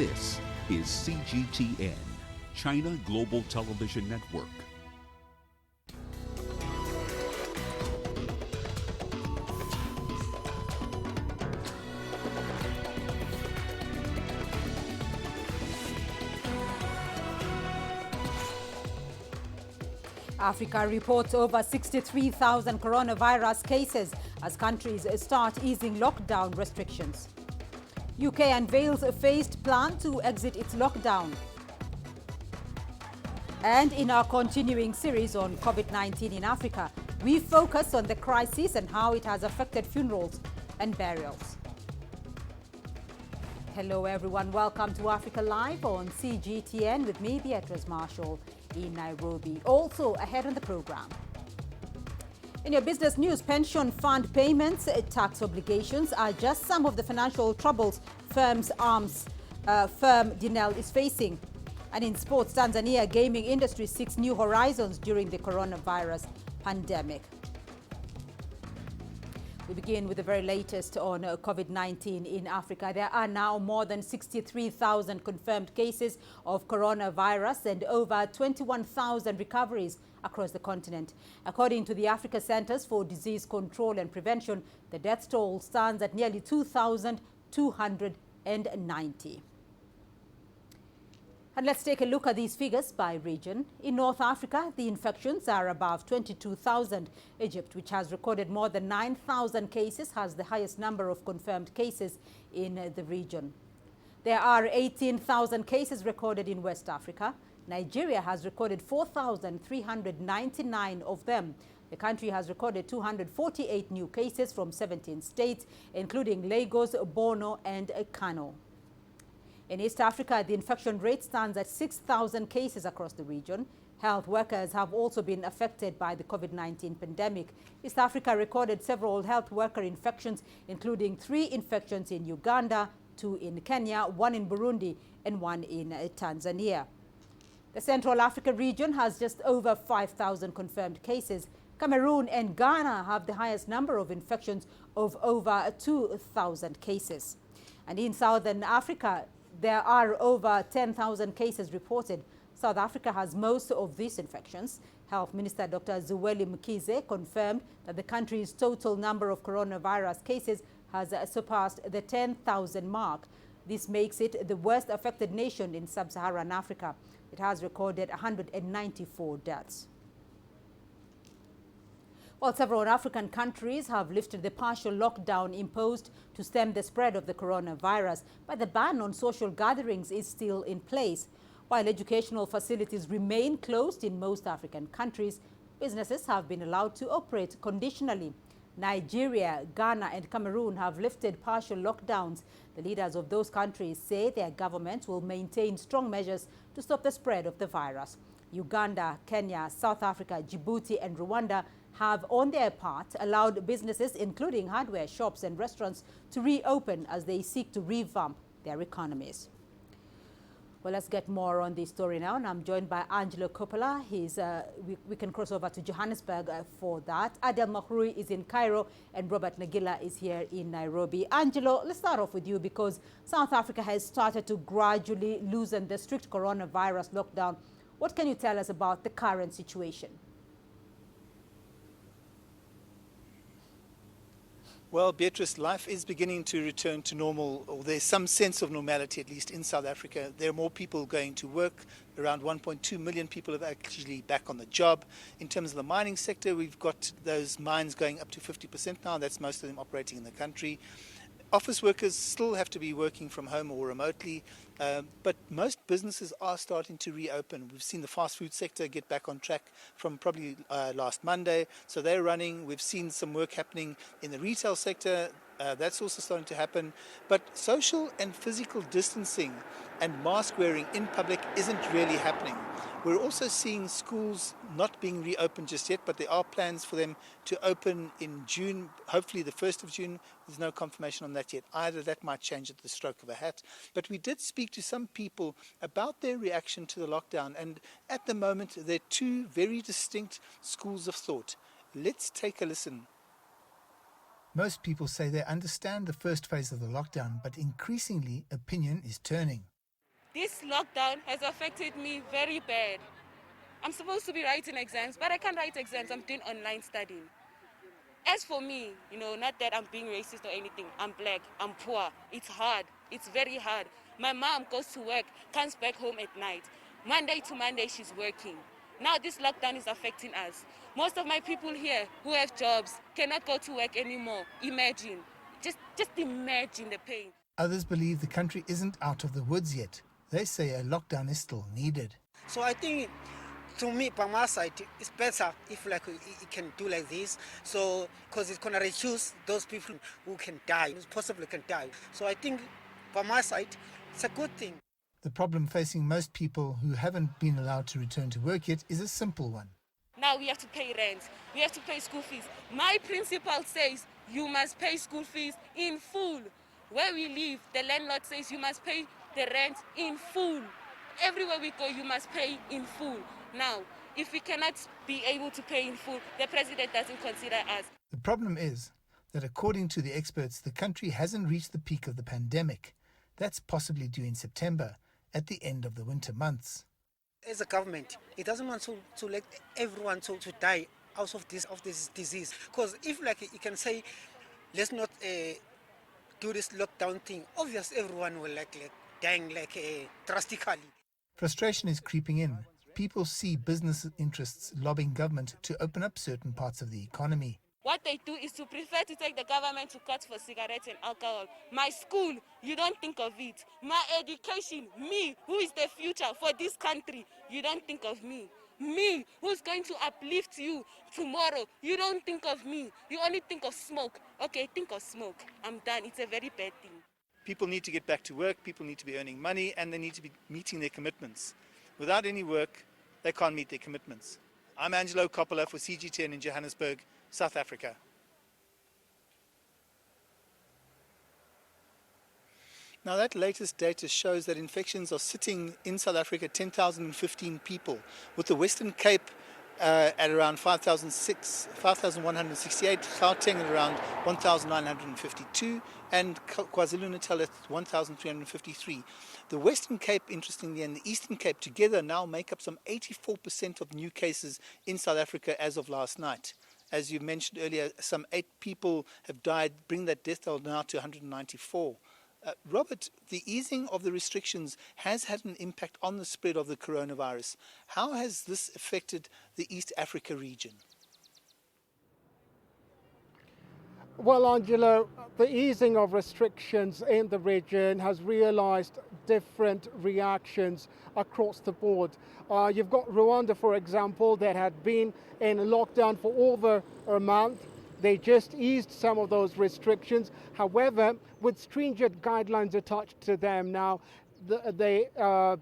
This is CGTN, China Global Television Network. Africa reports over 63,000 coronavirus cases as countries start easing lockdown restrictions. UK unveils a phased plan to exit its lockdown. And in our continuing series on COVID-19 in Africa, we focus on the crisis and how it has affected funerals and burials. Hello everyone, welcome to Africa Live on CGTN with me, Beatrice Marshall, in Nairobi. Also ahead on the program. In your business news, pension fund payments, tax obligations are just some of the financial troubles firm Denel is facing. And in sports, Tanzania gaming industry seeks new horizons during the coronavirus pandemic. We begin with the very latest on COVID-19 in Africa. There are now more than 63,000 confirmed cases of coronavirus and over 21,000 recoveries across the continent. According to the Africa Centers for Disease Control and Prevention, the death toll stands at nearly 2,290. And let's take a look at these figures by region. In North Africa, the infections are above 22,000. Egypt, which has recorded more than 9,000 cases, has the highest number of confirmed cases in the region. There are 18,000 cases recorded in West Africa. Nigeria has recorded 4,399 of them. The country has recorded 248 new cases from 17 states, including Lagos, Borno, and Kano. In East Africa, the infection rate stands at 6,000 cases across the region. Health workers have also been affected by the COVID-19 pandemic. East Africa recorded several health worker infections, including 3 infections in Uganda, 2 in Kenya, 1 in Burundi, and 1 in Tanzania. The Central Africa region has just over 5,000 confirmed cases. Cameroon and Ghana have the highest number of infections of over 2,000 cases. And in Southern Africa, there are over 10,000 cases reported. South Africa has most of these infections. Health Minister Dr. Zweli Mkhize confirmed that the country's total number of coronavirus cases has surpassed the 10,000 mark. This makes it the worst affected nation in sub-Saharan Africa. It has recorded 194 deaths. While several African countries have lifted the partial lockdown imposed to stem the spread of the coronavirus, but the ban on social gatherings is still in place. While educational facilities remain closed in most African countries, businesses have been allowed to operate conditionally. Nigeria, Ghana, and Cameroon have lifted partial lockdowns. The leaders of those countries say their governments will maintain strong measures to stop the spread of the virus. Uganda, Kenya, South Africa, Djibouti, and Rwanda have, on their part, allowed businesses, including hardware shops and restaurants, to reopen as they seek to revamp their economies. Well, let's get more on this story now, and I'm joined by Angelo Coppola. We can cross over to Johannesburg for that. Adel Mahrui is in Cairo, and Robert Nagila is here in Nairobi. Angelo, let's start off with you because South Africa has started to gradually loosen the strict coronavirus lockdown. What can you tell us about the current situation? Well, Beatrice, life is beginning to return to normal, or there's some sense of normality, at least in South Africa. There are more people going to work. Around 1.2 million people are actually back on the job. In terms of the mining sector, we've got those mines going up to 50% now. That's most of them operating in the country. Office workers still have to be working from home or remotely, but most businesses are starting to reopen. We've seen the fast food sector get back on track from probably last Monday, so they're running. We've seen some work happening in the retail sector. That's also starting to happen. But social and physical distancing and mask wearing in public isn't really happening. We're also seeing schools not being reopened just yet, but there are plans for them to open in June, hopefully the 1st of June. There's no confirmation on that yet either. That might change at the stroke of a hat. But we did speak to some people about their reaction to the lockdown, and at the moment there are 2 very distinct schools of thought. Let's take a listen. Most people say they understand the first phase of the lockdown, but increasingly opinion is turning. This lockdown has affected me very bad. I'm supposed to be writing exams, but I can't write exams. I'm doing online studying. As for me, not that I'm being racist or anything. I'm black, I'm poor. It's hard. It's very hard. My mom goes to work, comes back home at night. Monday to Monday, she's working. Now this lockdown is affecting us. Most of my people here who have jobs cannot go to work anymore. Imagine. Just imagine the pain. Others believe the country isn't out of the woods yet. They say a lockdown is still needed. So I think, to me, by my side, it's better if it can do like this. So, because it's going to reduce those people who can die, who possibly can die. So I think, by my side, it's a good thing. The problem facing most people who haven't been allowed to return to work yet is a simple one. Now we have to pay rent. We have to pay school fees. My principal says you must pay school fees in full. Where we live, the landlord says you must pay the rent in full. Everywhere we go, you must pay in full. Now, if we cannot be able to pay in full, the president doesn't consider us. The problem is that according to the experts, the country hasn't reached the peak of the pandemic. That's possibly due in September, at the end of the winter months. As a government, it doesn't want to let everyone to die out of this disease. Because if you can say, let's not do this lockdown thing, obviously everyone will dying drastically. Frustration is creeping in. People see business interests lobbying government to open up certain parts of the economy. What they do is to prefer to take the government to court for cigarettes and alcohol. My school, you don't think of it. My education, me, who is the future for this country, you don't think of me. Me, who's going to uplift you tomorrow, you don't think of me. You only think of smoke. Okay, think of smoke. I'm done. It's a very bad thing. People need to get back to work, people need to be earning money, and they need to be meeting their commitments. Without any work, they can't meet their commitments. I'm Angelo Coppola for CGTN in Johannesburg, South Africa. Now that latest data shows that infections are sitting in South Africa 10,015 people, with the Western Cape at around 5,168, Gauteng at around 1,952, and KwaZulu-Natal at 1,353. The Western Cape, interestingly, and the Eastern Cape together now make up some 84% of new cases in South Africa as of last night. As you mentioned earlier, some 8 people have died, bring that death toll now to 194. Robert, the easing of the restrictions has had an impact on the spread of the coronavirus. How has this affected the East Africa region? Well, Angelo, the easing of restrictions in the region has realized different reactions across the board. You've got Rwanda, for example, that had been in lockdown for over a month. They just eased some of those restrictions. However, with stringent guidelines attached to them now, they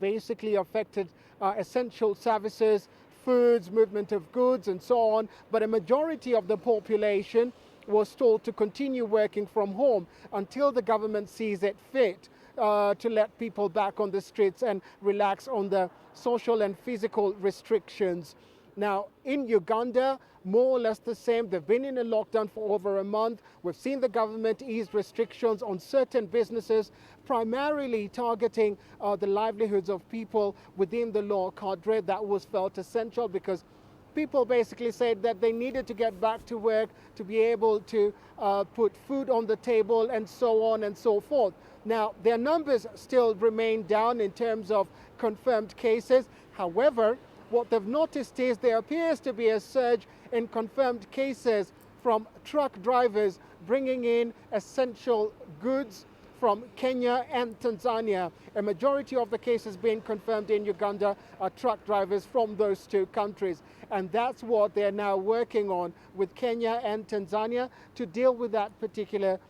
basically affected essential services, foods, movement of goods, and so on. But a majority of the population was told to continue working from home until the government sees it fit to let people back on the streets and relax on the social and physical restrictions. Now, in Uganda, more or less the same. They've been in a lockdown for over a month. We've seen the government ease restrictions on certain businesses, primarily targeting the livelihoods of people within the law cadre. That was felt essential because people basically said that they needed to get back to work to be able to put food on the table and so on and so forth. Now, their numbers still remain down in terms of confirmed cases. However, what they've noticed is there appears to be a surge in confirmed cases from truck drivers bringing in essential goods from Kenya and Tanzania. A majority of the cases being confirmed in Uganda are truck drivers from those two countries. And that's what they're now working on with Kenya and Tanzania to deal with that particular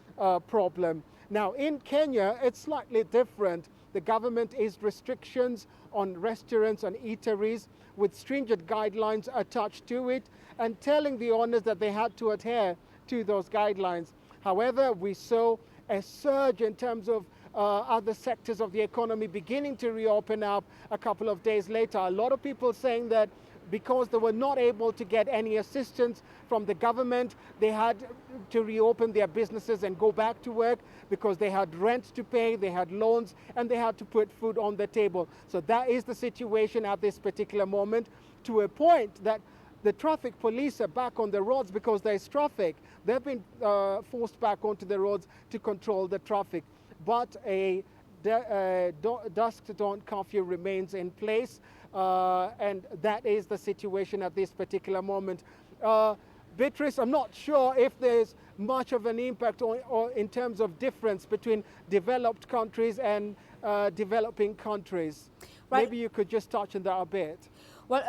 problem. Now, in Kenya, it's slightly different. The government eased restrictions on restaurants and eateries with stringent guidelines attached to it and telling the owners that they had to adhere to those guidelines. However, we saw a surge in terms of other sectors of the economy beginning to reopen up a couple of days later. A lot of people saying that because they were not able to get any assistance from the government, they had to reopen their businesses and go back to work because they had rent to pay, they had loans, and they had to put food on the table. So that is the situation at this particular moment, to a point that the traffic police are back on the roads because there's traffic. They've been forced back onto the roads to control the traffic. But a dusk to dawn curfew remains in place, and that is the situation at this particular moment. Beatrice, I'm not sure if there's much of an impact or in terms of difference between developed countries and developing countries. Right. Maybe you could just touch on that a bit. Well,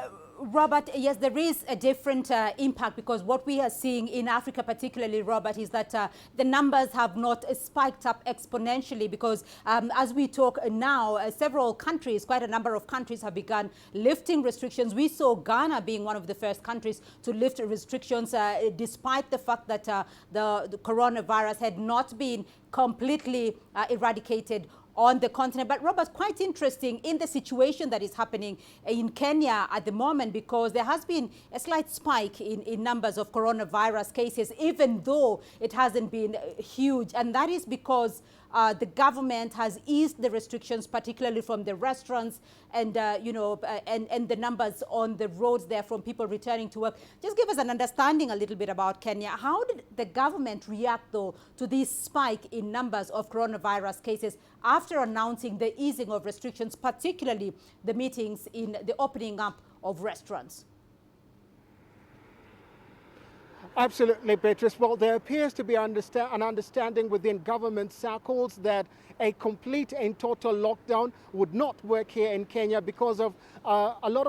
Robert, yes, there is a different impact, because what we are seeing in Africa particularly, Robert, is that the numbers have not spiked up exponentially, because as we talk now, several countries, quite a number of countries have begun lifting restrictions. We saw Ghana being one of the first countries to lift restrictions despite the fact that the coronavirus had not been completely eradicated on the continent. But Robert, quite interesting in the situation that is happening in Kenya at the moment, because there has been a slight spike in numbers of coronavirus cases, even though it hasn't been huge. And that is because the government has eased the restrictions, particularly from the restaurants and, and the numbers on the roads there from people returning to work. Just give us an understanding a little bit about Kenya. How did the government react, though, to this spike in numbers of coronavirus cases after announcing the easing of restrictions, particularly the meetings in the opening up of restaurants? Absolutely, Beatrice. Well, there appears to be an understanding within government circles that a complete and total lockdown would not work here in Kenya, because of a lot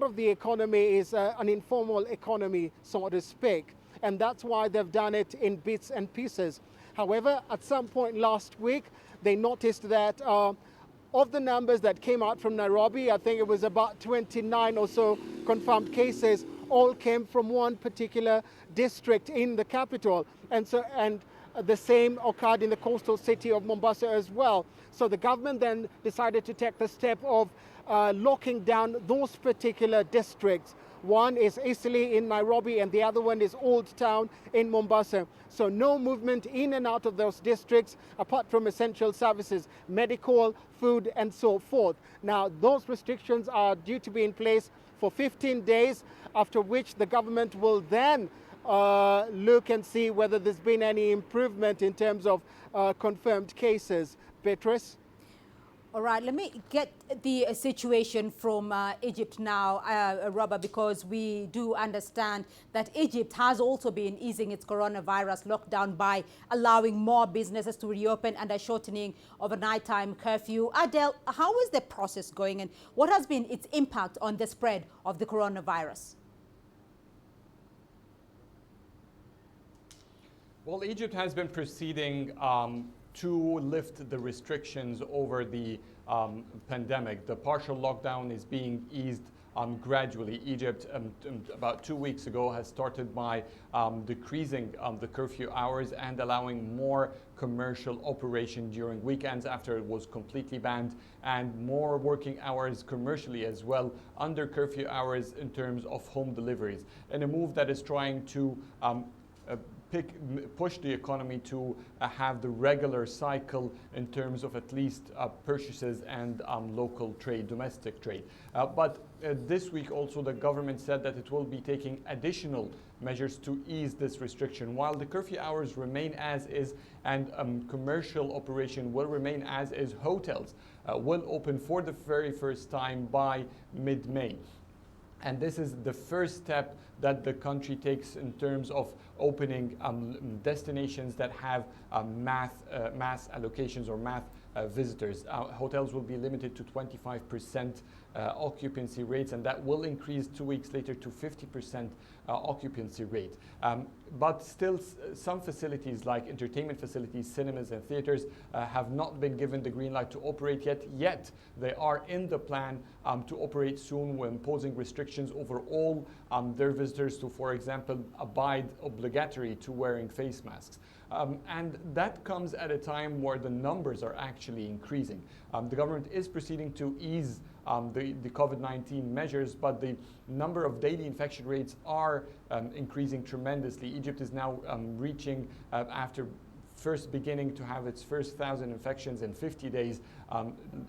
of the economy is an informal economy, so to speak, and that's why they've done it in bits and pieces. However, at some point last week, they noticed that of the numbers that came out from Nairobi, I think it was about 29 or so confirmed cases, all came from one particular district in the capital. And the same occurred in the coastal city of Mombasa as well. So the government then decided to take the step of locking down those particular districts. One is Eastleigh in Nairobi and the other one is Old Town in Mombasa. So no movement in and out of those districts apart from essential services, medical, food and so forth. Now those restrictions are due to be in place for 15 days, after which the government will then look and see whether there's been any improvement in terms of confirmed cases. Beatrice? All right, let me get the situation from Egypt now, Robert, because we do understand that Egypt has also been easing its coronavirus lockdown by allowing more businesses to reopen and a shortening of a nighttime curfew. Adele, how is the process going, and what has been its impact on the spread of the coronavirus? Well, Egypt has been proceeding to lift the restrictions over the pandemic. The partial lockdown is being eased gradually. Egypt, about 2 weeks ago, has started by decreasing the curfew hours and allowing more commercial operation during weekends after it was completely banned, and more working hours commercially as well under curfew hours in terms of home deliveries, in a move that is trying to push the economy to have the regular cycle in terms of at least purchases and local trade, domestic trade. But this week also the government said that it will be taking additional measures to ease this restriction. While the curfew hours remain as is and commercial operation will remain as is, hotels will open for the very first time by mid-May. And this is the first step that the country takes in terms of opening destinations that have mass allocations or mass visitors. Hotels will be limited to 25% occupancy rates, and that will increase 2 weeks later to 50% occupancy rate. But still, some facilities like entertainment facilities, cinemas and theaters have not been given the green light to operate yet. They are in the plan to operate soon, when imposing restrictions over all their visitors to, for example, abide obligatory to wearing face masks. And that comes at a time where the numbers are actually increasing. The government is proceeding to ease the COVID-19 measures, but the number of daily infection rates are increasing tremendously. Egypt is now reaching, after first beginning to have its first 1,000 infections in 50 days,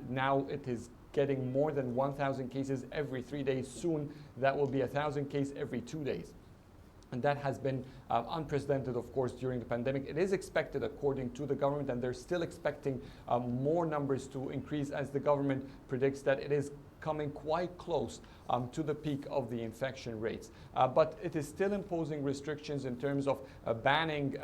now it is getting more than 1,000 cases every 3 days. Soon that will be 1,000 cases every 2 days. And that has been unprecedented, of course, during the pandemic. It is expected, according to the government, and they're still expecting more numbers to increase, as the government predicts that it is coming quite close to the peak of the infection rates. But it is still imposing restrictions in terms of banning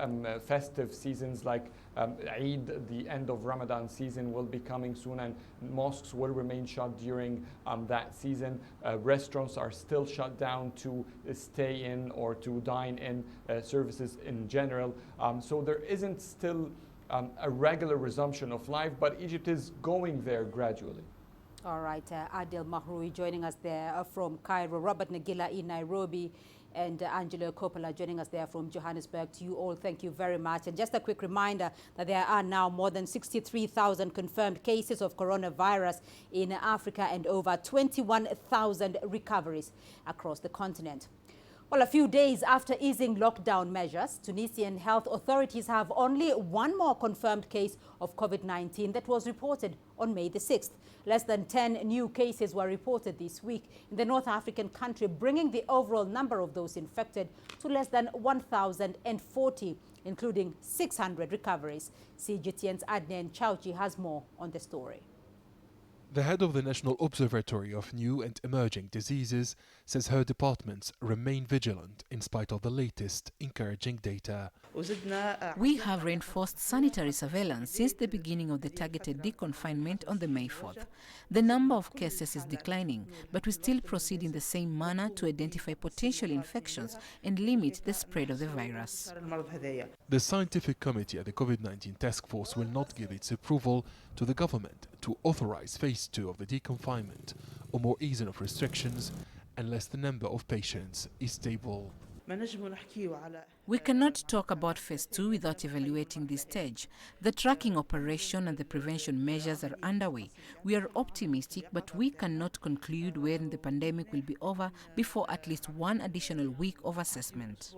festive seasons like Eid. The end of Ramadan season will be coming soon, and mosques will remain shut during that season. Restaurants are still shut down to stay in or to dine in, services in general. So there isn't still a regular resumption of life, but Egypt is going there gradually. All right, Adil Mahroui joining us there from Cairo, Robert Nagila in Nairobi, and Angelo Coppola joining us there from Johannesburg. To you all, thank you very much. And just a quick reminder that there are now more than 63,000 confirmed cases of coronavirus in Africa and over 21,000 recoveries across the continent. Well, a few days after easing lockdown measures, Tunisian health authorities have only one more confirmed case of COVID-19 that was reported on May the 6th. Less than 10 new cases were reported this week in the North African country, bringing the overall number of those infected to less than 1,040, including 600 recoveries. CGTN's Adnan Chauchi has more on the story. The head of the National Observatory of New and Emerging Diseases says her departments remain vigilant in spite of the latest encouraging data. We have reinforced sanitary surveillance since the beginning of the targeted deconfinement on the May 4th. The number of cases is declining, but we still proceed in the same manner to identify potential infections and limit the spread of the virus. The scientific committee at the COVID-19 task force will not give its approval to the government to authorize phase 2 of the deconfinement or more easing of restrictions unless the number of patients is stable. We cannot talk about phase 2 without evaluating this stage. The tracking operation and the prevention measures are underway. We are optimistic, but we cannot conclude when the pandemic will be over before at least one additional week of assessment.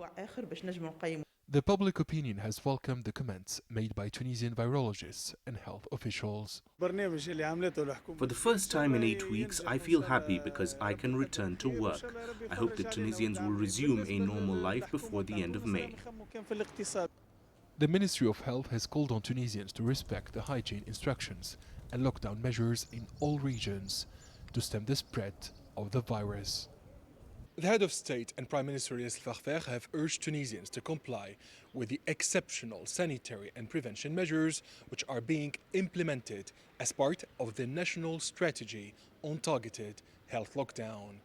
The public opinion has welcomed the comments made by Tunisian virologists and health officials. For the first time in 8 weeks, I feel happy because I can return to work. I hope that Tunisians will resume a normal life before the end of May. The Ministry of Health has called on Tunisians to respect the hygiene instructions and lockdown measures in all regions to stem the spread of the virus. The head of state and Prime Minister Yassir Farfer have urged Tunisians to comply with the exceptional sanitary and prevention measures which are being implemented as part of the national strategy on targeted health lockdown.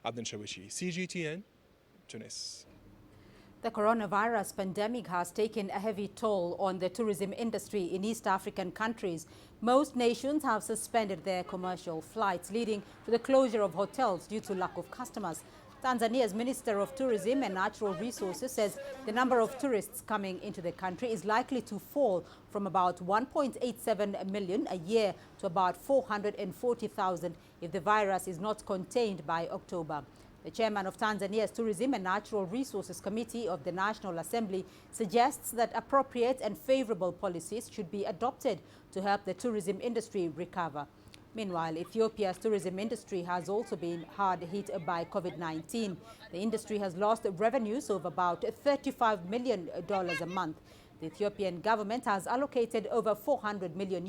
Adnan Shawishi, CGTN, Tunis. The coronavirus pandemic has taken a heavy toll on the tourism industry in East African countries. Most nations have suspended their commercial flights, leading to the closure of hotels due to lack of customers. Tanzania's Minister of Tourism and Natural Resources says the number of tourists coming into the country is likely to fall from about 1.87 million a year to about 440,000 if the virus is not contained by October. The chairman of Tanzania's Tourism and Natural Resources Committee of the National Assembly suggests that appropriate and favorable policies should be adopted to help the tourism industry recover. Meanwhile, Ethiopia's tourism industry has also been hard hit by COVID-19. The industry has lost revenues of about $35 million a month. The Ethiopian government has allocated over $400 million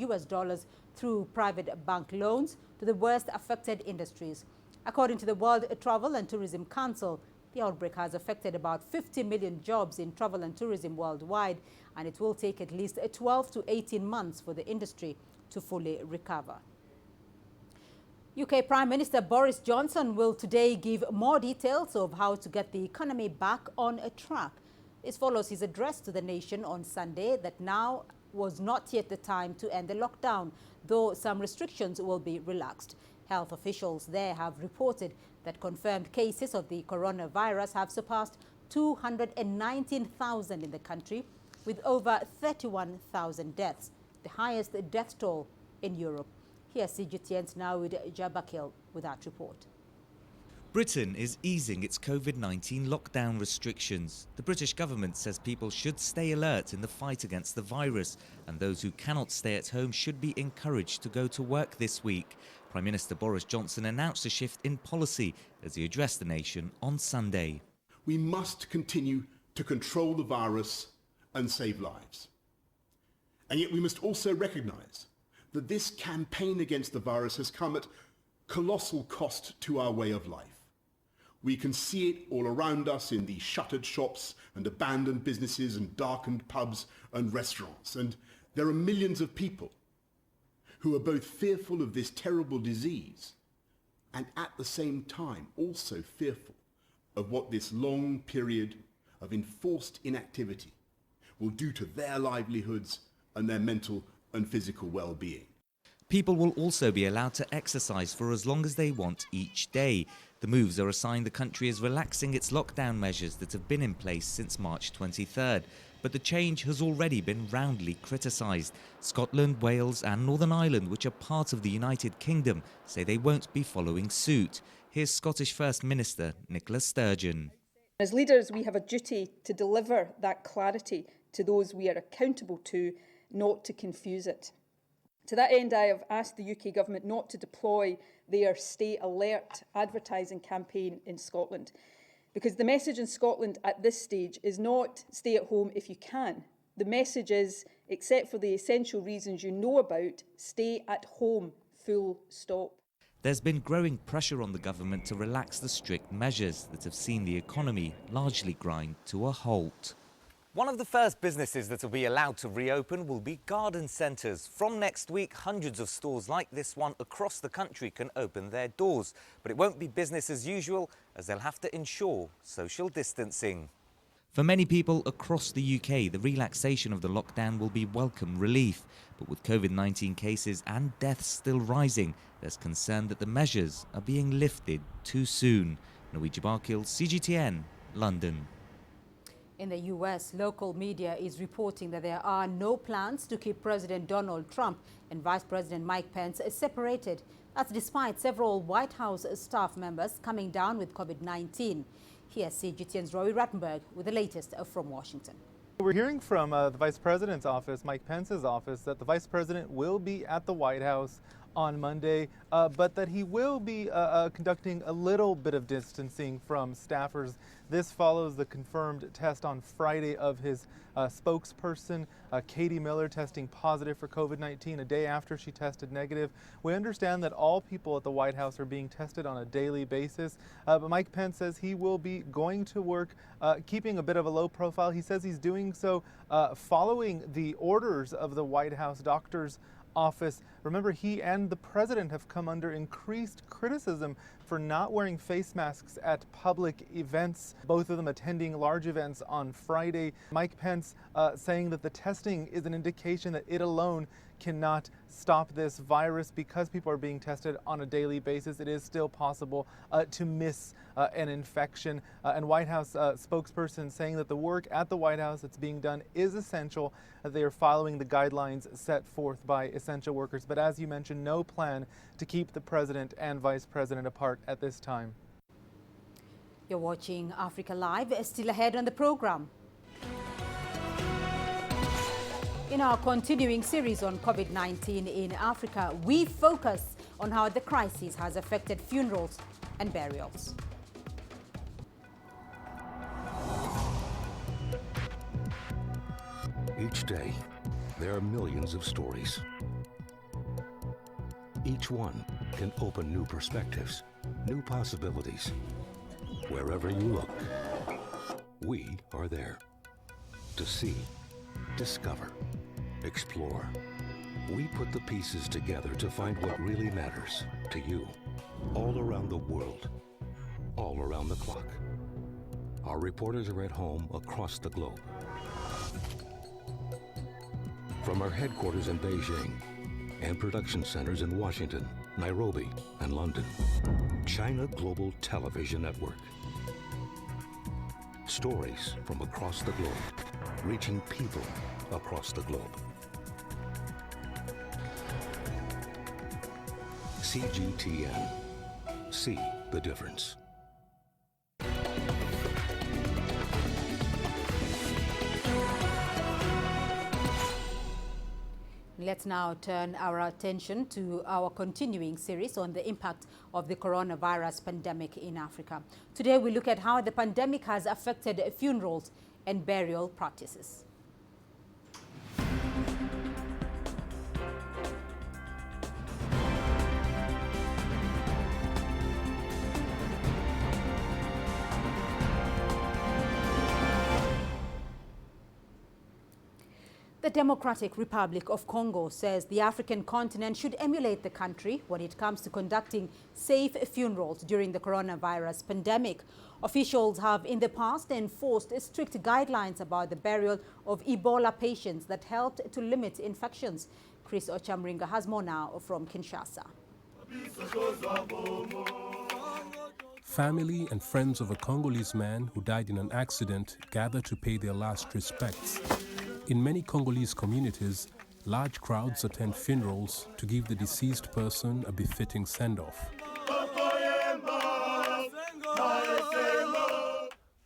through private bank loans to the worst affected industries. According to the World Travel and Tourism Council, the outbreak has affected about 50 million jobs in travel and tourism worldwide, and it will take at least 12 to 18 months for the industry to fully recover. UK Prime Minister Boris Johnson will today give more details of how to get the economy back on a track. This follows his address to the nation on Sunday that now was not yet the time to end the lockdown, though some restrictions will be relaxed. Health officials there have reported that confirmed cases of the coronavirus have surpassed 219,000 in the country, with over 31,000 deaths, the highest death toll in Europe. Here's CGTN's Naoud Jabakil with that report. Britain is easing its COVID-19 lockdown restrictions. The British government says people should stay alert in the fight against the virus, and those who cannot stay at home should be encouraged to go to work this week. Prime Minister Boris Johnson announced a shift in policy as he addressed the nation on Sunday. We must continue to control the virus and save lives. And yet we must also recognise that this campaign against the virus has come at colossal cost to our way of life. We can see it all around us in the shuttered shops and abandoned businesses and darkened pubs and restaurants. And there are millions of people who are both fearful of this terrible disease and at the same time also fearful of what this long period of enforced inactivity will do to their livelihoods and their mental and physical well-being. People will also be allowed to exercise for as long as they want each day. The moves are a sign the country is relaxing its lockdown measures that have been in place since March 23rd. But the change has already been roundly criticised. Scotland, Wales and Northern Ireland, which are part of the United Kingdom, say they won't be following suit. Here's Scottish First Minister Nicola Sturgeon. As leaders, we have a duty to deliver that clarity to those we are accountable to, not to confuse it. To that end, I have asked the UK Government not to deploy their Stay Alert advertising campaign in Scotland, because the message in Scotland at this stage is not stay at home if you can. The message is, except for the essential reasons you know about, stay at home, full stop. There's been growing pressure on the government to relax the strict measures that have seen the economy largely grind to a halt. One of the first businesses that will be allowed to reopen will be garden centres. From next week, hundreds of stores like this one across the country can open their doors. But it won't be business as usual, as they'll have to ensure social distancing. For many people across the UK, the relaxation of the lockdown will be welcome relief. But with COVID-19 cases and deaths still rising, there's concern that the measures are being lifted too soon. Naoud Jabakil, CGTN, London. In the US, local media is reporting that there are no plans to keep President Donald Trump and Vice President Mike Pence separated. That's despite several White House staff members coming down with COVID-19. Here's CGTN's Roy Rattenberg with the latest from Washington. We're hearing from the Vice President's office, Mike Pence's office, that the Vice President will be at the White House on Monday, but that he will be conducting a little bit of distancing from staffers. This follows the confirmed test on Friday of his spokesperson, Katie Miller, testing positive for COVID-19 a day after she tested negative. We understand that all people at the White House are being tested on a daily basis, but Mike Pence says he will be going to work, keeping a bit of a low profile. He says he's doing so following the orders of the White House doctor's office. Remember, he and the president have come under increased criticism for not wearing face masks at public events, both of them attending large events on Friday. Mike Pence saying that the testing is an indication that it alone cannot stop this virus. Because people are being tested on a daily basis, it is still possible to miss an infection. And White House spokesperson saying that the work at the White House that's being done is essential, that they are following the guidelines set forth by essential workers. But as you mentioned, no plan to keep the president and vice president apart at this time. You're watching Africa Live. Still ahead on the program. In our continuing series on COVID-19 in Africa, we focus on how the crisis has affected funerals and burials. Each day, there are millions of stories. Each one can open new perspectives, new possibilities. Wherever you look, we are there to see, discover, explore. We put the pieces together to find what really matters to you, all around the world, all around the clock. Our reporters are at home across the globe. From our headquarters in Beijing and production centers in Washington, Nairobi, and London, China Global Television Network. Stories from across the globe, reaching people across the globe. CGTN. See the difference. Let's now turn our attention to our continuing series on the impact of the coronavirus pandemic in Africa. Today we look at how the pandemic has affected funerals and burial practices. The Democratic Republic of Congo says the African continent should emulate the country when it comes to conducting safe funerals during the coronavirus pandemic. Officials have in the past enforced strict guidelines about the burial of Ebola patients that helped to limit infections. Chris Ochamringa has more now from Kinshasa. Family and friends of a Congolese man who died in an accident gather to pay their last respects. In many Congolese communities, large crowds attend funerals to give the deceased person a befitting send-off.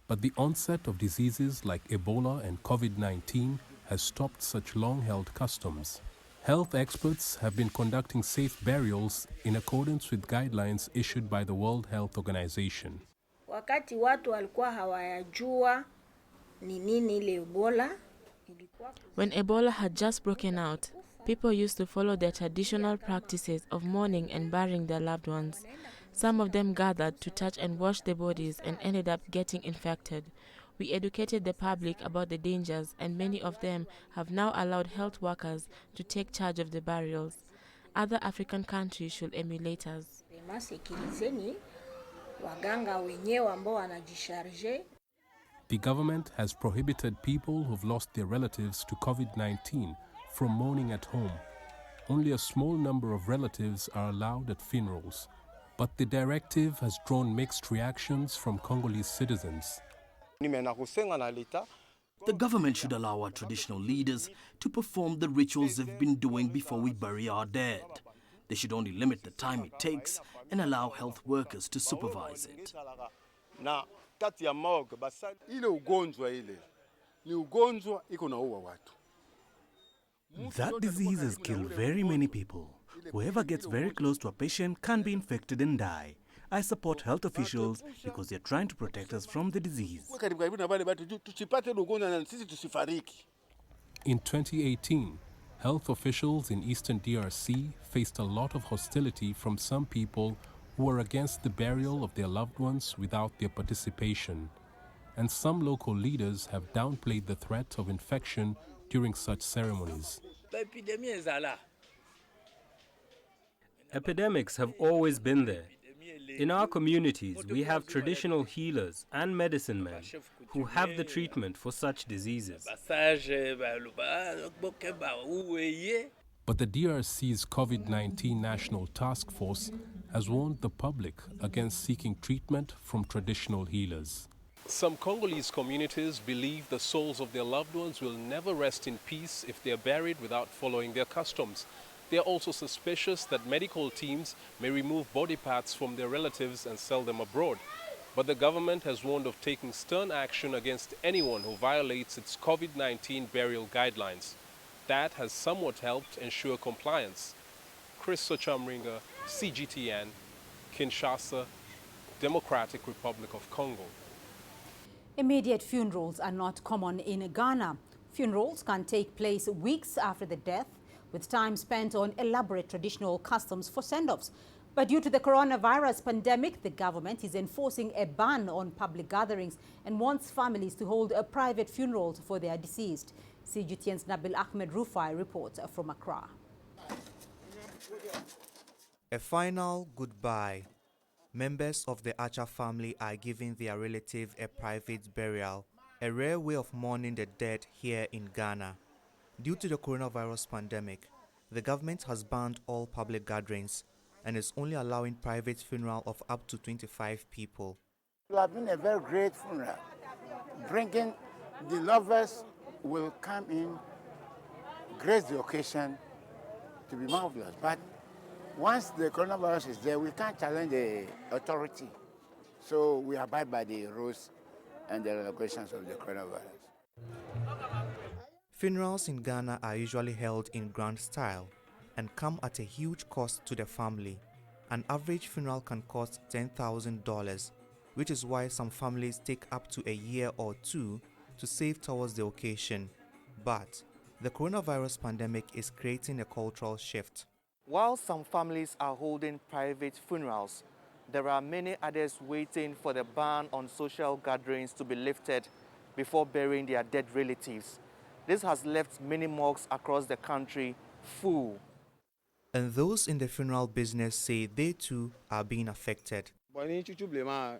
But the onset of diseases like Ebola and COVID-19 has stopped such long-held customs. Health experts have been conducting safe burials in accordance with guidelines issued by the World Health Organization. Wakati watu walikuwa hawayajua ni nini ile Ebola. When Ebola had just broken out, people used to follow their traditional practices of mourning and burying their loved ones. Some of them gathered to touch and wash the bodies and ended up getting infected. We educated the public about the dangers, and many of them have now allowed health workers to take charge of the burials. Other African countries should emulate us. The government has prohibited people who've lost their relatives to COVID-19 from mourning at home. Only a small number of relatives are allowed at funerals. But the directive has drawn mixed reactions from Congolese citizens. The government should allow our traditional leaders to perform the rituals they've been doing before we bury our dead. They should only limit the time it takes and allow health workers to supervise it. That disease has killed very many people. Whoever gets very close to a patient can be infected and die. I support health officials because they're trying to protect us from the disease. In 2018, health officials in Eastern DRC faced a lot of hostility from some people who were against the burial of their loved ones without their participation. And some local leaders have downplayed the threat of infection during such ceremonies. Epidemics have always been there. In our communities, we have traditional healers and medicine men who have the treatment for such diseases. But the DRC's COVID-19 National Task Force has warned the public against seeking treatment from traditional healers. Some Congolese communities believe the souls of their loved ones will never rest in peace if they are buried without following their customs. They are also suspicious that medical teams may remove body parts from their relatives and sell them abroad. But the government has warned of taking stern action against anyone who violates its COVID-19 burial guidelines. That has somewhat helped ensure compliance. Chris Ochamringa, CGTN, Kinshasa, Democratic Republic of Congo. Immediate funerals are not common in Ghana. Funerals can take place weeks after the death, with time spent on elaborate traditional customs for send-offs. But due to the coronavirus pandemic, the government is enforcing a ban on public gatherings and wants families to hold private funerals for their deceased. CGTN's Nabil Ahmed Rufai reports from Accra. A final goodbye. Members of the Acha family are giving their relative a private burial, a rare way of mourning the dead here in Ghana. Due to the coronavirus pandemic, the government has banned all public gatherings and is only allowing private funeral of up to 25 people. It will have been a very great funeral. Bringing the lovers will come in, grace the occasion to be marvelous. But Once the coronavirus is there, we can't challenge the authority. So we abide by the rules and the regulations of the coronavirus. Funerals in Ghana are usually held in grand style and come at a huge cost to the family. An average funeral can cost $10,000, which is why some families take up to a year or two to save towards the occasion. But the coronavirus pandemic is creating a cultural shift. While some families are holding private funerals, there are many others waiting for the ban on social gatherings to be lifted before burying their dead relatives. This has left many morgues across the country full. And those in the funeral business say they too are being affected. The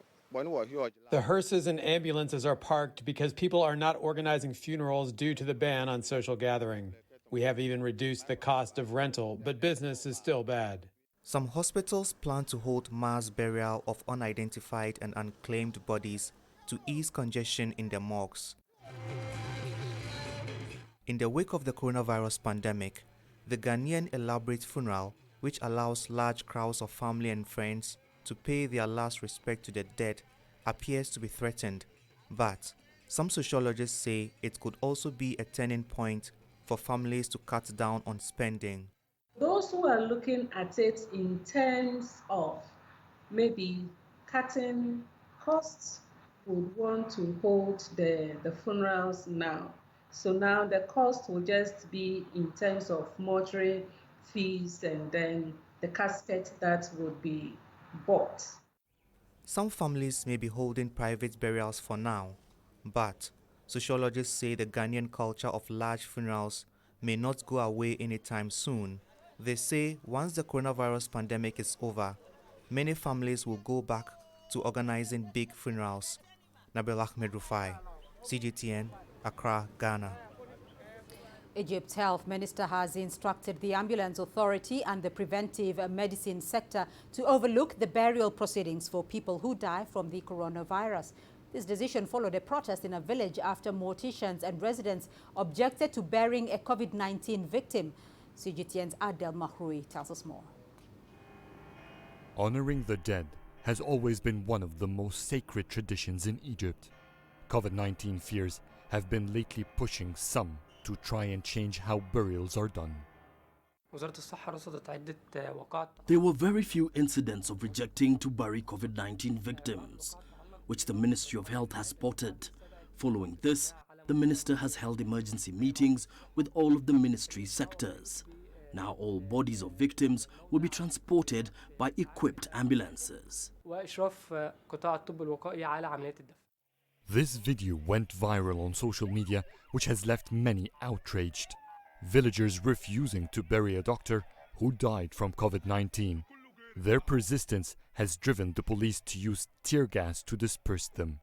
hearses and ambulances are parked because people are not organizing funerals due to the ban on social gathering. We have even reduced the cost of rental, but business is still bad. Some hospitals plan to hold mass burial of unidentified and unclaimed bodies to ease congestion in the morgues. In the wake of the coronavirus pandemic, the Ghanaian elaborate funeral, which allows large crowds of family and friends to pay their last respect to the dead, appears to be threatened. But some sociologists say it could also be a turning point for families to cut down on spending. Those who are looking at it in terms of maybe cutting costs would want to hold the funerals now. So now the cost will just be in terms of mortuary fees and then the casket that would be bought. Some families may be holding private burials for now, but sociologists say the Ghanaian culture of large funerals may not go away anytime soon. They say once the coronavirus pandemic is over, many families will go back to organizing big funerals. Nabil Ahmed Rufai, CGTN, Accra, Ghana. Egypt's health minister has instructed the ambulance authority and the preventive medicine sector to overlook the burial proceedings for people who die from the coronavirus. This decision followed a protest in a village after morticians and residents objected to burying a COVID-19 victim. CGTN's Adel Mahroui tells us more. Honoring the dead has always been one of the most sacred traditions in Egypt. COVID-19 fears have been lately pushing some to try and change how burials are done. There were very few incidents of rejecting to bury COVID-19 victims, which the Ministry of Health has spotted. Following this, the minister has held emergency meetings with all of the ministry sectors. Now all bodies of victims will be transported by equipped ambulances. This video went viral on social media, which has left many outraged. Villagers refusing to bury a doctor who died from COVID-19. Their persistence has driven the police to use tear gas to disperse them.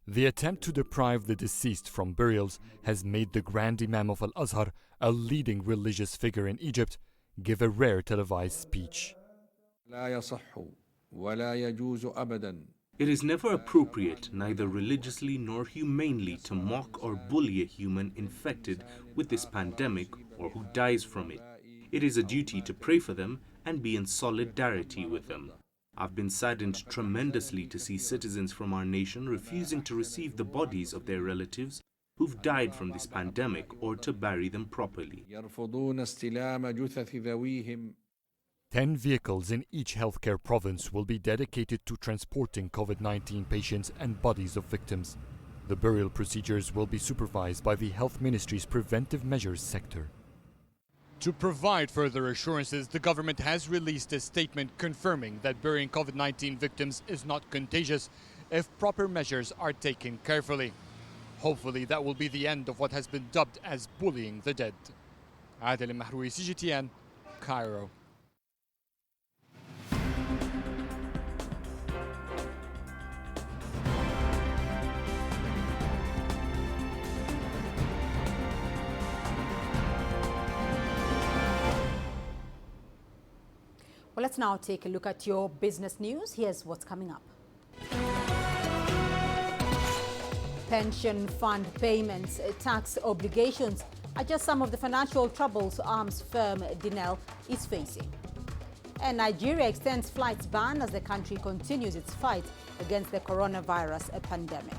The attempt to deprive the deceased from burials has made the Grand Imam of Al-Azhar, a leading religious figure in Egypt, give a rare televised speech. It is never appropriate, neither religiously nor humanely, to mock or bully a human infected with this pandemic or who dies from it. It is a duty to pray for them and be in solidarity with them. I've been saddened tremendously to see citizens from our nation refusing to receive the bodies of their relatives who've died from this pandemic or to bury them properly. 10 vehicles in each healthcare province will be dedicated to transporting COVID-19 patients and bodies of victims. The burial procedures will be supervised by the Health Ministry's preventive measures sector. To provide further assurances, the government has released a statement confirming that burying COVID-19 victims is not contagious if proper measures are taken carefully. Hopefully that will be the end of what has been dubbed as bullying the dead. Adel Mahroui, CGTN, Cairo. Well, let's now take a look at your business news. Here's what's coming up. Pension fund payments, tax obligations are just some of the financial troubles arms firm Dinel is facing. And Nigeria extends flights ban as the country continues its fight against the coronavirus pandemic.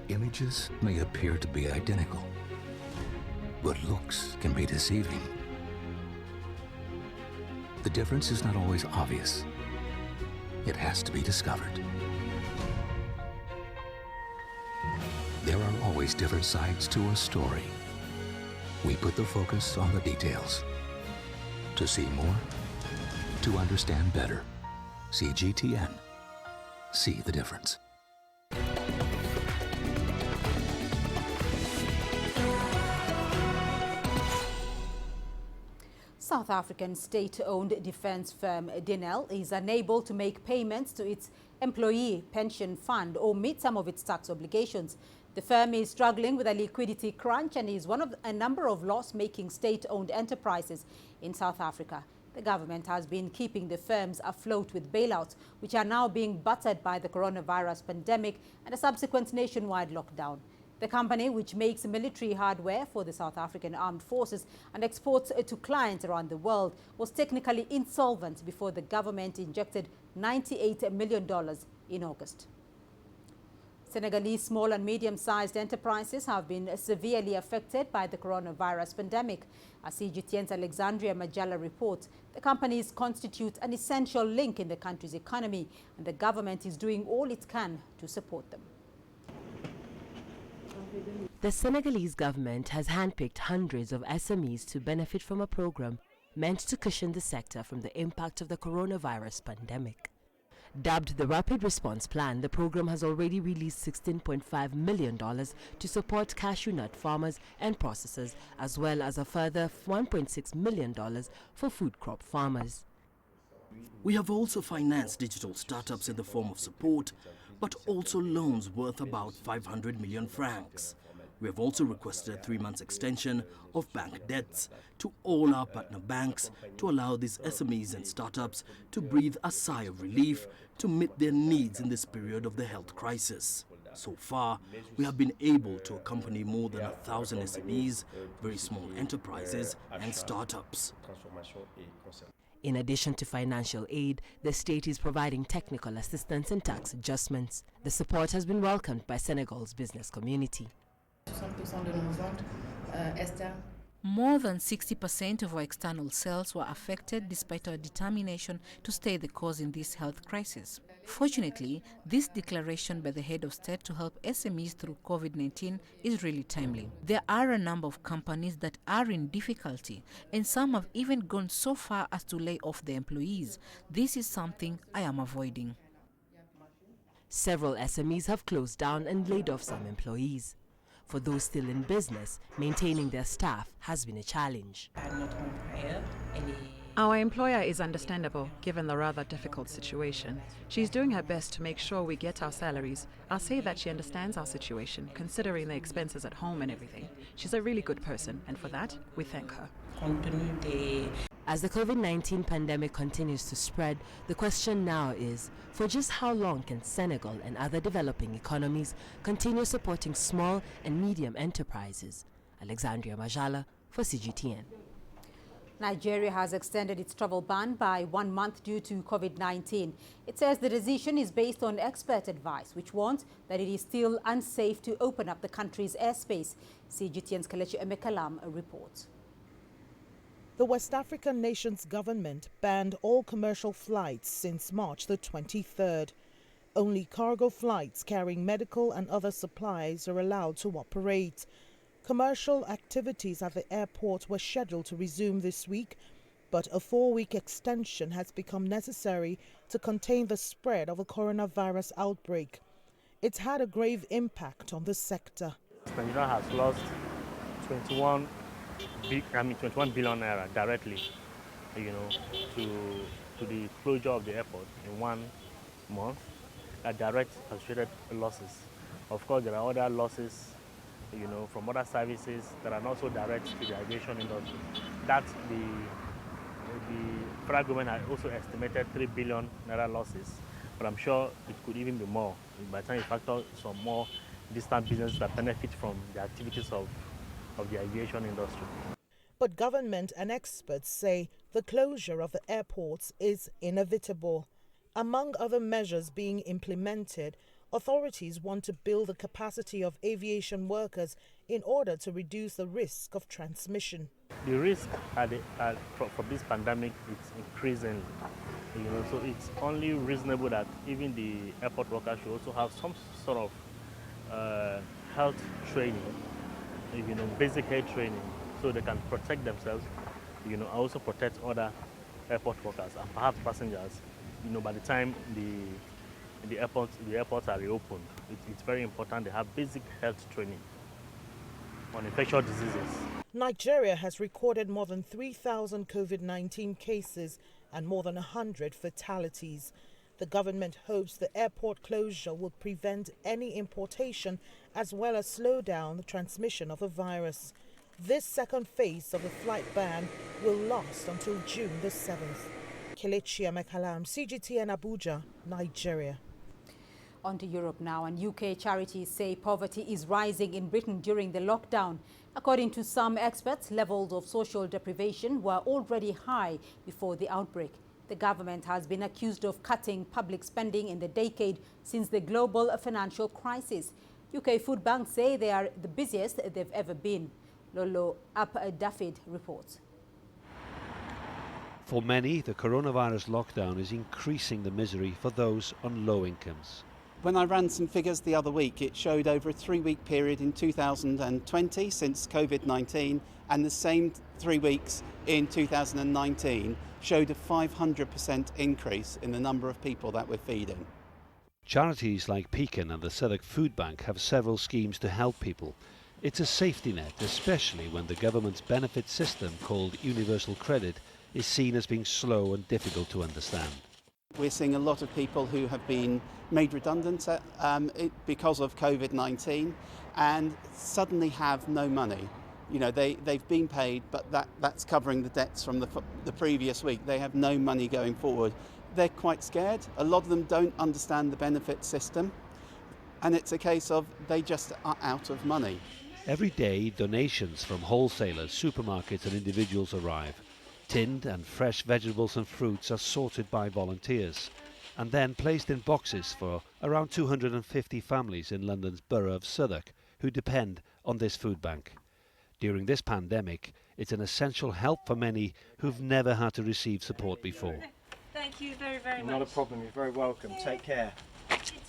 Images may appear to be identical, but looks can be deceiving. The difference is not always obvious. It has to be discovered. There are always different sides to a story. We put the focus on the details. To see more, to understand better. CGTN. See the difference. South African state-owned defense firm Denel is unable to make payments to its employee pension fund or meet some of its tax obligations. The firm is struggling with a liquidity crunch and is one of a number of loss-making state-owned enterprises in South Africa. The government has been keeping the firms afloat with bailouts, which are now being battered by the coronavirus pandemic and a subsequent nationwide lockdown. The company, which makes military hardware for the South African Armed Forces and exports to clients around the world, was technically insolvent before the government injected $98 million in August. Senegalese small and medium-sized enterprises have been severely affected by the coronavirus pandemic. As CGTN's Alexandria Majala reports, the companies constitute an essential link in the country's economy, and the government is doing all it can to support them. The Senegalese government has handpicked hundreds of SMEs to benefit from a program meant to cushion the sector from the impact of the coronavirus pandemic. Dubbed the Rapid Response Plan, the program has already released $16.5 million to support cashew nut farmers and processors, as well as a further $1.6 million for food crop farmers. We have also financed digital startups in the form of support, but also loans worth about 500 million francs. We have also requested a 3-month extension of bank debts to all our partner banks to allow these SMEs and startups to breathe a sigh of relief to meet their needs in this period of the health crisis. So far, we have been able to accompany more than 1,000 SMEs, very small enterprises and startups. In addition to financial aid, the state is providing technical assistance and tax adjustments. The support has been welcomed by Senegal's business community. More than 60% of our external sales were affected despite our determination to stay the course in this health crisis. Fortunately, this declaration by the head of state to help SMEs through COVID-19 is really timely. There are a number of companies that are in difficulty, and some have even gone so far as to lay off their employees. This is something I am avoiding. Several SMEs have closed down and laid off some employees. For those still in business, maintaining their staff has been a challenge. Our employer is understandable, given the rather difficult situation. She's doing her best to make sure we get our salaries. I'll say that she understands our situation, considering the expenses at home and everything. She's a really good person, and for that, we thank her. As the COVID-19 pandemic continues to spread, the question now is, for just how long can Senegal and other developing economies continue supporting small and medium enterprises? Alexandria Majala for CGTN. Nigeria has extended its travel ban by 1 month due to COVID-19. It says the decision is based on expert advice, which warns that it is still unsafe to open up the country's airspace. CGTN's Kelechi Emekalam reports. The West African nation's government banned all commercial flights since March the 23rd. Only cargo flights carrying medical and other supplies are allowed to operate. Commercial activities at the airport were scheduled to resume this week, but a 4-week extension has become necessary to contain the spread of a coronavirus outbreak. It's had a grave impact on the sector. Tanzania has lost 21 billion naira directly, to the closure of the airport in 1 month. Direct associated losses. Of course, there are other losses, from other services that are not so direct to the aviation industry. That's the federal government has also estimated 3 billion naira losses, but I'm sure it could even be more by the time you factor some more distant businesses that benefit from the activities of the aviation industry. But government and experts say the closure of the airports is inevitable. Among other measures being implemented, authorities want to build the capacity of aviation workers in order to reduce the risk of transmission. The risk for this pandemic is increasing, so it's only reasonable that even the airport workers should also have some sort of health training, basic health training, so they can protect themselves, also protect other airport workers and perhaps passengers. By the time the airports are reopened, it's very important they have basic health training on infectious diseases. Nigeria has recorded more than 3,000 COVID-19 cases and more than 100 fatalities. The government hopes the airport closure will prevent any importation as well as slow down the transmission of the virus. This second phase of the flight ban will last until June the 7th. Kelechi Amekalam, CGTN Abuja, Nigeria. On to Europe now, and UK charities say poverty is rising in Britain during the lockdown. According to some experts, levels of social deprivation were already high before the outbreak. The government has been accused of cutting public spending in the decade since the global financial crisis. UK food banks say they are the busiest they've ever been. Lolo Ap-Dafid reports. For many, the coronavirus lockdown is increasing the misery for those on low incomes. When I ran some figures the other week, it showed over a 3-week period in 2020 since COVID-19, and the same 3 weeks in 2019 showed a 500% increase in the number of people that we're feeding. Charities like Pekin and the Southwark Food Bank have several schemes to help people. It's a safety net, especially when the government's benefit system called Universal Credit is seen as being slow and difficult to understand. We're seeing a lot of people who have been made redundant because of COVID-19 and suddenly have no money. They've been paid, but that's covering the debts from the previous week. They have no money going forward. They're quite scared. A lot of them don't understand the benefit system, and it's a case of they just are out of money. Every day, donations from wholesalers, supermarkets and individuals arrive. Tinned and fresh vegetables and fruits are sorted by volunteers and then placed in boxes for around 250 families in London's borough of Southwark who depend on this food bank. During this pandemic, it's an essential help for many who've never had to receive support before. Thank you very, very much. Not a problem, you're very welcome. Take care. You too.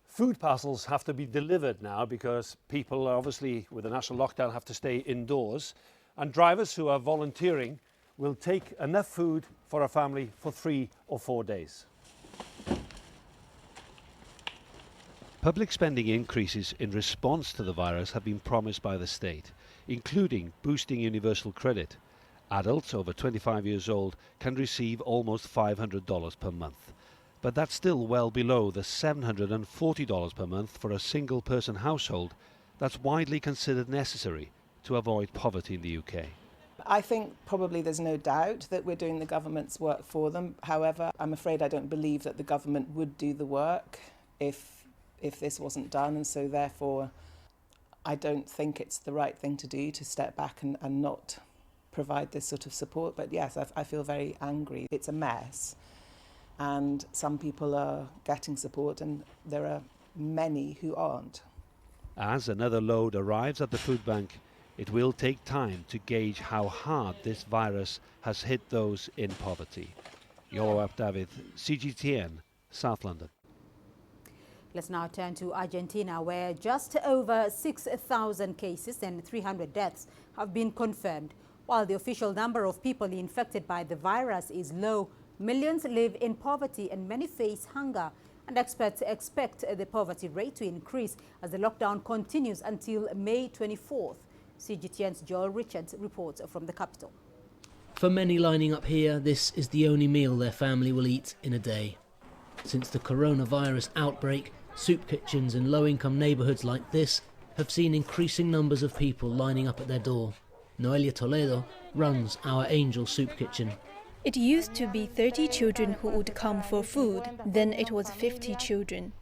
Food parcels have to be delivered now because people obviously with the national lockdown have to stay indoors, and drivers who are volunteering will take enough food for a family for 3 or 4 days. Public spending increases in response to the virus have been promised by the state, including boosting universal credit. Adults over 25 years old can receive almost $500 per month. But that's still well below the $740 per month for a single-person household that's widely considered necessary to avoid poverty in the UK. I think probably there's no doubt that we're doing the government's work for them. However, I'm afraid I don't believe that the government would do the work if this wasn't done, and so therefore I don't think it's the right thing to do to step back and not provide this sort of support. But yes, I feel very angry. It's a mess. And some people are getting support and there are many who aren't. As another load arrives at the food bank, it will take time to gauge how hard this virus has hit those in poverty. Yolo David, CGTN, South London. Let's now turn to Argentina, where just over 6,000 cases and 300 deaths have been confirmed. While the official number of people infected by the virus is low, millions live in poverty and many face hunger. And experts expect the poverty rate to increase as the lockdown continues until May 24th. CGTN's Joel Richards reports from the capital. For many lining up here, this is the only meal their family will eat in a day. Since the coronavirus outbreak, soup kitchens in low-income neighbourhoods like this have seen increasing numbers of people lining up at their door. Noelia Toledo runs Our Angel Soup Kitchen. It used to be 30 children who would come for food, then it was 50 children.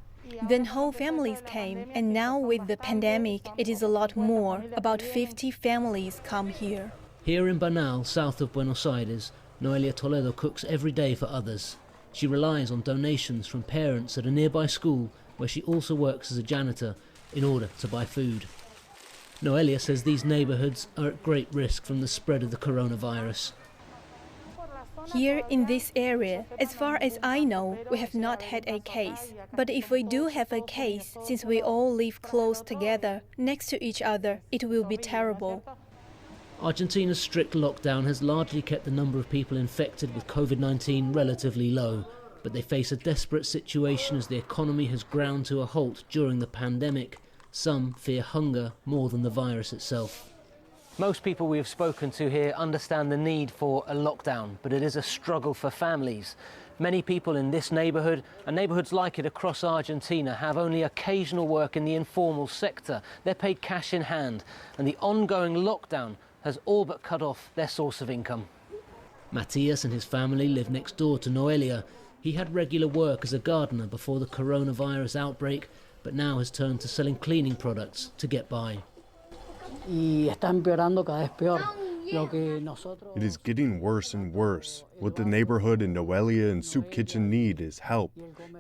Then whole families came, and now with the pandemic, it is a lot more. About 50 families come here. Here in Banal, south of Buenos Aires, Noelia Toledo cooks every day for others. She relies on donations from parents at a nearby school where she also works as a janitor in order to buy food. Noelia says these neighbourhoods are at great risk from the spread of the coronavirus. Here in this area, as far as I know, we have not had a case. But if we do have a case, since we all live close together, next to each other, it will be terrible. Argentina's strict lockdown has largely kept the number of people infected with COVID-19 relatively low, but they face a desperate situation as the economy has ground to a halt during the pandemic. Some fear hunger more than the virus itself. Most people we have spoken to here understand the need for a lockdown, but it is a struggle for families. Many people in this neighbourhood and neighbourhoods like it across Argentina have only occasional work in the informal sector. They're paid cash in hand, and the ongoing lockdown has all but cut off their source of income. Matias and his family live next door to Noelia. He had regular work as a gardener before the coronavirus outbreak, but now has turned to selling cleaning products to get by. It is getting worse and worse. What the neighborhood in Noelia and Soup Kitchen need is help.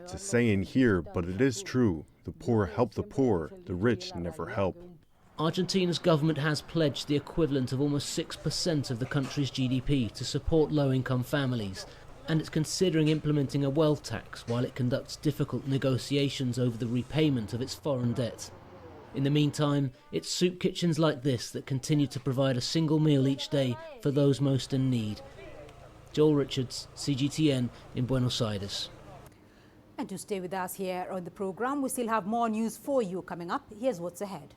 It's a saying here, but it is true. The poor help the poor, the rich never help. Argentina's government has pledged the equivalent of almost 6% of the country's GDP to support low-income families, and it's considering implementing a wealth tax while it conducts difficult negotiations over the repayment of its foreign debt. In the meantime, it's soup kitchens like this that continue to provide a single meal each day for those most in need. Joel Richards, CGTN in Buenos Aires. And to stay with us here on the programme, we still have more news for you coming up. Here's what's ahead.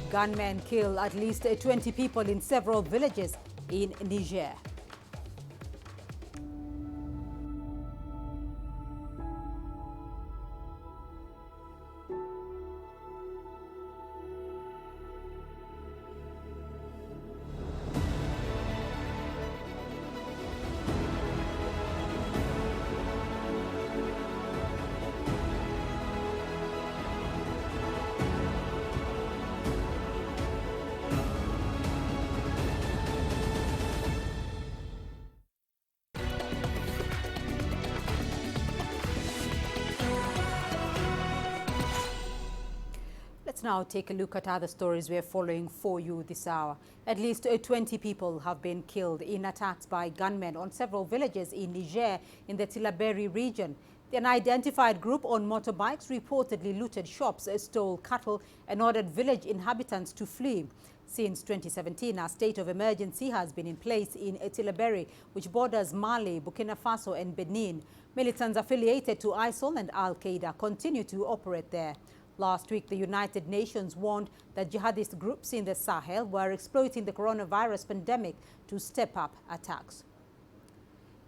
Gunmen kill at least 20 people in several villages in Niger. Let's now take a look at other stories we're following for you this hour. At least 20 people have been killed in attacks by gunmen on several villages in Niger in the Tillabéri region. The unidentified group on motorbikes reportedly looted shops, stole cattle and ordered village inhabitants to flee. Since 2017, a state of emergency has been in place in Tillabéri, which borders Mali, Burkina Faso and Benin. Militants affiliated to ISIL and Al-Qaeda continue to operate there. Last week, the United Nations warned that jihadist groups in the Sahel were exploiting the coronavirus pandemic to step up attacks.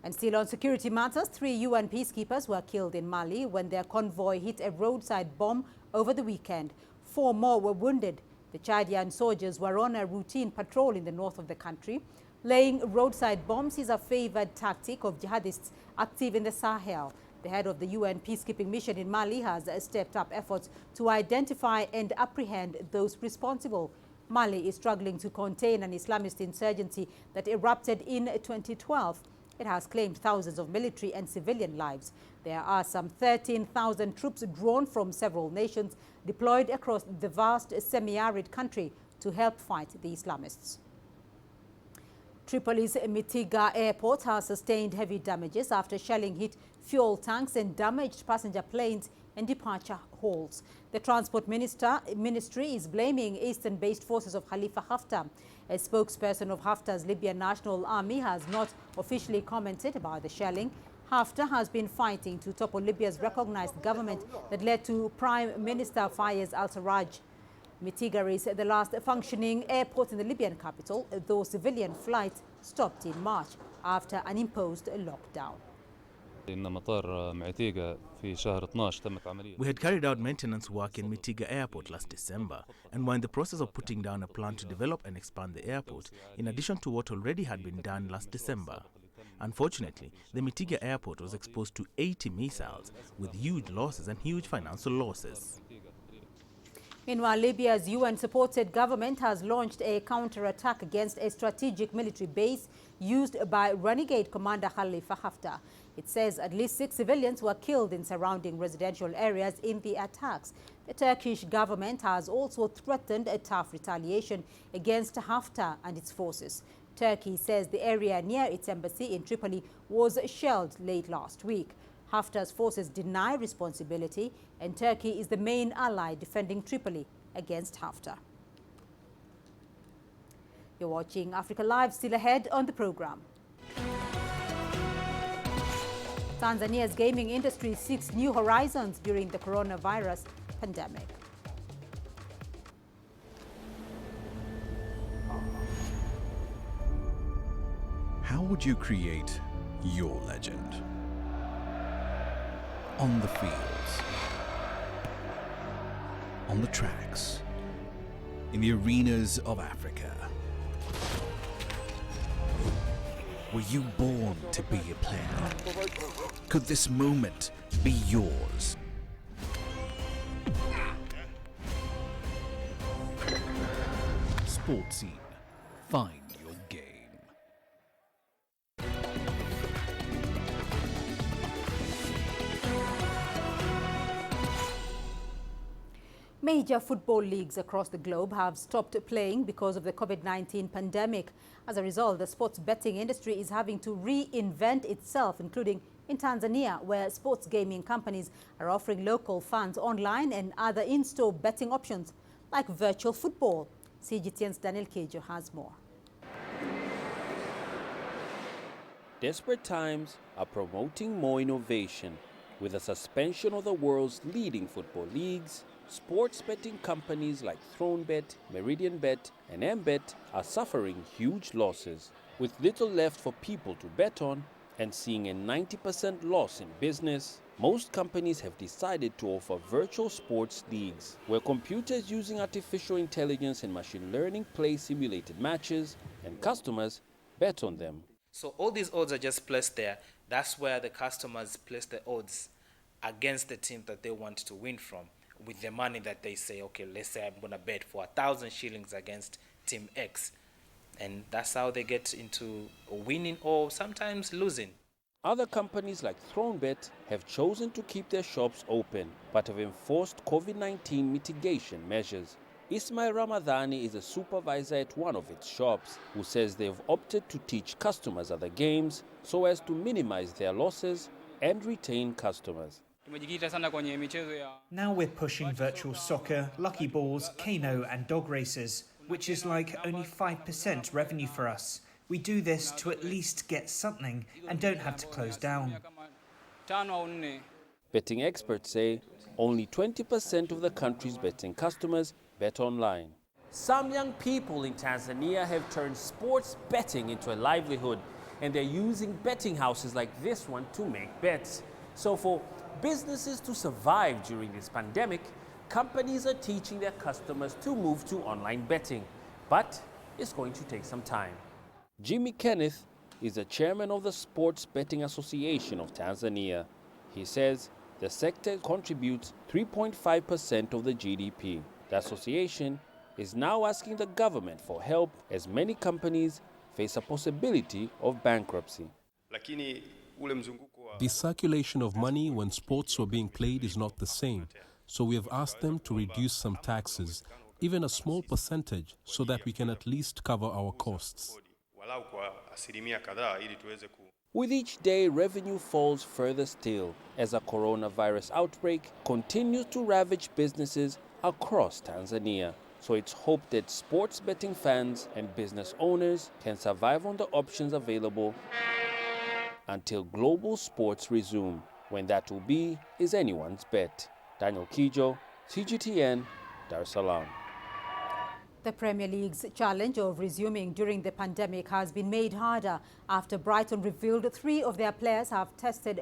And still on security matters, 3 UN peacekeepers were killed in Mali when their convoy hit a roadside bomb over the weekend. 4 more were wounded. The Chadian soldiers were on a routine patrol in the north of the country. Laying roadside bombs is a favored tactic of jihadists active in the Sahel. The head of the UN peacekeeping mission in Mali has stepped up efforts to identify and apprehend those responsible. Mali is struggling to contain an Islamist insurgency that erupted in 2012. It has claimed thousands of military and civilian lives. There are some 13,000 troops drawn from several nations deployed across the vast semi-arid country to help fight the Islamists. Tripoli's Mitiga airport has sustained heavy damages after shelling hit fuel tanks and damaged passenger planes and departure halls. The Transport Ministry is blaming Eastern-based forces of Khalifa Haftar. A spokesperson of Haftar's Libyan National Army has not officially commented about the shelling. Haftar has been fighting to topple Libya's recognized government that led to Prime Minister Fayez al-Sarraj. Mitiga is the last functioning airport in the Libyan capital, though civilian flights stopped in March after an imposed lockdown. We had carried out maintenance work in Mitiga Airport last December and were in the process of putting down a plan to develop and expand the airport, in addition to what already had been done last December. Unfortunately, the Mitiga Airport was exposed to 80 missiles with huge losses and huge financial losses. Meanwhile, Libya's UN-supported government has launched a counterattack against a strategic military base used by renegade commander Khalifa Haftar. It says at least 6 civilians were killed in surrounding residential areas in the attacks. The Turkish government has also threatened a tough retaliation against Haftar and its forces. Turkey says the area near its embassy in Tripoli was shelled late last week. Haftar's forces deny responsibility, and Turkey is the main ally defending Tripoli against Haftar. You're watching Africa Live, still ahead on the program. Tanzania's gaming industry seeks new horizons during the coronavirus pandemic. How would you create your legend? On the fields, on the tracks, in the arenas of Africa. Were you born to be a player? Could this moment be yours? Sports Scene. Find your game. Major football leagues across the globe have stopped playing because of the COVID-19 pandemic. As a result, the sports betting industry is having to reinvent itself, including in Tanzania, where sports gaming companies are offering local fans online and other in-store betting options, like virtual football. CGTN's Daniel Kejo has more. Desperate times are promoting more innovation. With the suspension of the world's leading football leagues, sports betting companies like ThroneBet, MeridianBet, and MBet are suffering huge losses. With little left for people to bet on and seeing a 90% loss in business, most companies have decided to offer virtual sports leagues, where computers using artificial intelligence and machine learning play simulated matches, and customers bet on them. So all these odds are just placed there. That's where the customers place the odds against the team that they want to win from, with the money that they say, okay, let's say I'm going to bet for 1,000 shillings against team X. And that's how they get into winning or sometimes losing. Other companies like ThroneBet have chosen to keep their shops open, but have enforced COVID-19 mitigation measures. Ismail Ramadhani is a supervisor at one of its shops, who says they've opted to teach customers other games so as to minimize their losses and retain customers. Now we're pushing virtual soccer, lucky balls, Kano and dog races, which is like only 5% revenue for us. We do this to at least get something and don't have to close down. Betting experts say only 20% of the country's betting customers bet online. Some young people in Tanzania have turned sports betting into a livelihood, and they're using betting houses like this one to make bets. So for businesses to survive during this pandemic, companies are teaching their customers to move to online betting. But it's going to take some time. Jimmy Kenneth is the chairman of the Sports Betting Association of Tanzania. He says the sector contributes 3.5% of the GDP. The association is now asking the government for help as many companies face a possibility of bankruptcy. The circulation of money when sports were being played is not the same, so we have asked them to reduce some taxes, even a small percentage, so that we can at least cover our costs. With each day, revenue falls further still as a coronavirus outbreak continues to ravage businesses across Tanzania. So it's hoped that sports betting fans and business owners can survive on the options available until global sports resume. When that will be is anyone's bet. Daniel Kejo, CGTN, Dar es Salaam. The Premier League's challenge of resuming during the pandemic has been made harder after Brighton revealed 3 of their players have tested